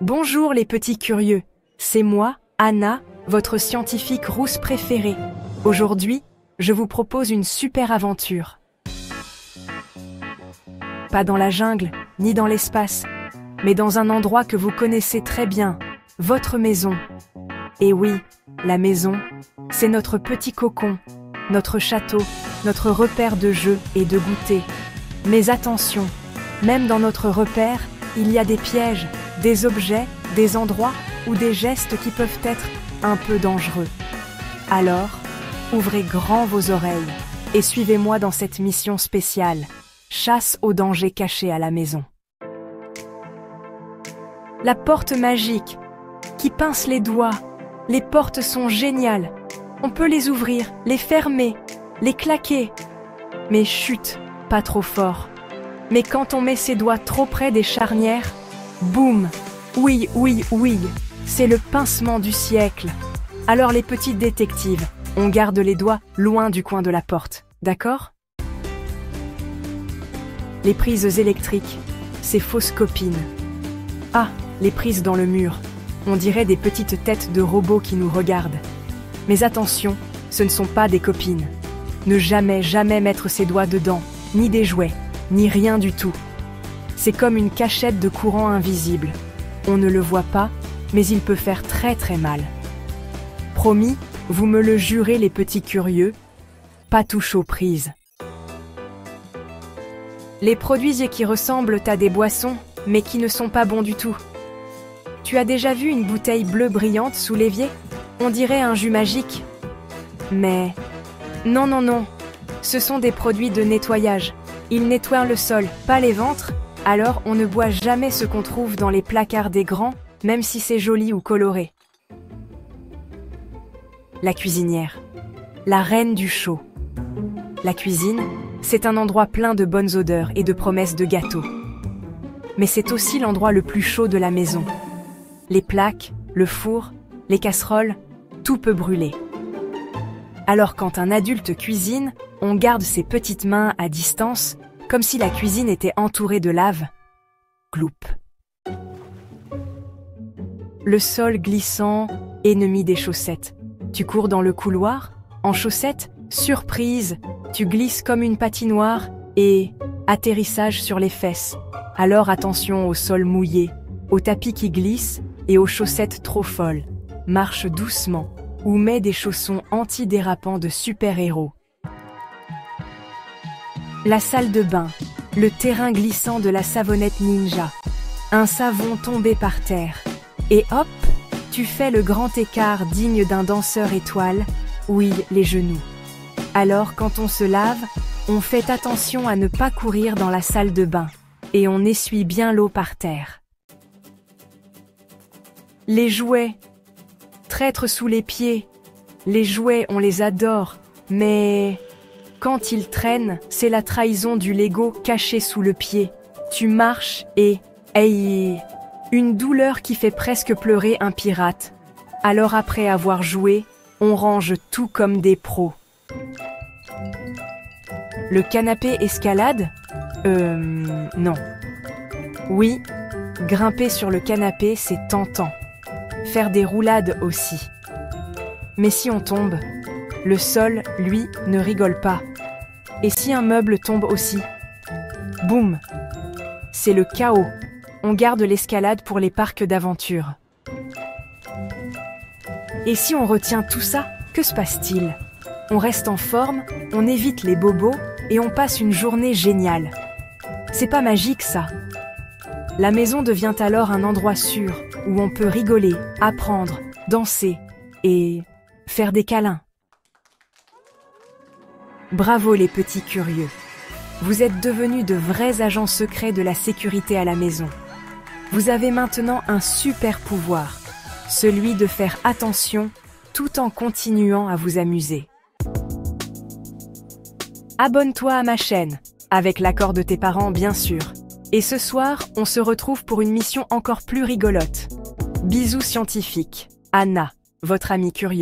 Bonjour les petits curieux, c'est moi, Anna, votre scientifique rousse préférée. Aujourd'hui, je vous propose une super aventure. Pas dans la jungle, ni dans l'espace, mais dans un endroit que vous connaissez très bien, votre maison. Et oui, la maison, c'est notre petit cocon, notre château, notre repère de jeux et de goûter. Mais attention, même dans notre repère, il y a des pièges, des objets, des endroits ou des gestes qui peuvent être un peu dangereux. Alors, ouvrez grand vos oreilles et suivez-moi dans cette mission spéciale, chasse aux dangers cachés à la maison. La porte magique, qui pince les doigts. Les portes sont géniales. On peut les ouvrir, les fermer, les claquer. Mais chut, pas trop fort. Mais quand on met ses doigts trop près des charnières, boum! Oui, c'est le pincement du siècle. Alors les petites détectives, on garde les doigts loin du coin de la porte, d'accord? Les prises électriques, ces fausses copines. Ah, les prises dans le mur. On dirait des petites têtes de robots qui nous regardent. Mais attention, ce ne sont pas des copines. Ne jamais mettre ses doigts dedans, ni des jouets, ni rien du tout. C'est comme une cachette de courant invisible. On ne le voit pas, mais il peut faire très mal. Promis, vous me le jurez les petits curieux, pas touche aux prises. Les produits qui ressemblent à des boissons, mais qui ne sont pas bons du tout. Tu as déjà vu une bouteille bleue brillante sous l'évier? On dirait un jus magique. Mais non, ce sont des produits de nettoyage. Ils nettoient le sol, pas les ventres, alors on ne boit jamais ce qu'on trouve dans les placards des grands, même si c'est joli ou coloré. La cuisinière, la reine du chaud. La cuisine, c'est un endroit plein de bonnes odeurs et de promesses de gâteaux. Mais c'est aussi l'endroit le plus chaud de la maison. Les plaques, le four, les casseroles, tout peut brûler. Alors quand un adulte cuisine, on garde ses petites mains à distance, comme si la cuisine était entourée de lave. Gloup. Le sol glissant, ennemi des chaussettes. Tu cours dans le couloir, en chaussettes, surprise, tu glisses comme une patinoire et atterrissage sur les fesses. Alors attention au sol mouillé, au tapis qui glisse et aux chaussettes trop folles. Marche doucement ou mets des chaussons antidérapants de super-héros. La salle de bain, le terrain glissant de la savonnette ninja. Un savon tombé par terre. Et hop, tu fais le grand écart digne d'un danseur étoile, oui, les genoux. Alors quand on se lave, on fait attention à ne pas courir dans la salle de bain. Et on essuie bien l'eau par terre. Les jouets, traîtres sous les pieds. Les jouets, on les adore, mais quand ils traînent, c'est la trahison du Lego caché sous le pied. Tu marches et une douleur qui fait presque pleurer un pirate. Alors après avoir joué, on range tout comme des pros. Le canapé escalade? Non. Oui, grimper sur le canapé, c'est tentant. Faire des roulades aussi. Mais si on tombe, le sol, lui, ne rigole pas. Et si un meuble tombe aussi? Boum! C'est le chaos. On garde l'escalade pour les parcs d'aventure. Et si on retient tout ça, que se passe-t-il? On reste en forme, on évite les bobos et on passe une journée géniale. C'est pas magique ça? La maison devient alors un endroit sûr où on peut rigoler, apprendre, danser et faire des câlins. Bravo les petits curieux. Vous êtes devenus de vrais agents secrets de la sécurité à la maison. Vous avez maintenant un super pouvoir, celui de faire attention tout en continuant à vous amuser. Abonne-toi à ma chaîne, avec l'accord de tes parents bien sûr. Et ce soir, on se retrouve pour une mission encore plus rigolote. Bisous scientifiques. Anna, votre amie curieuse.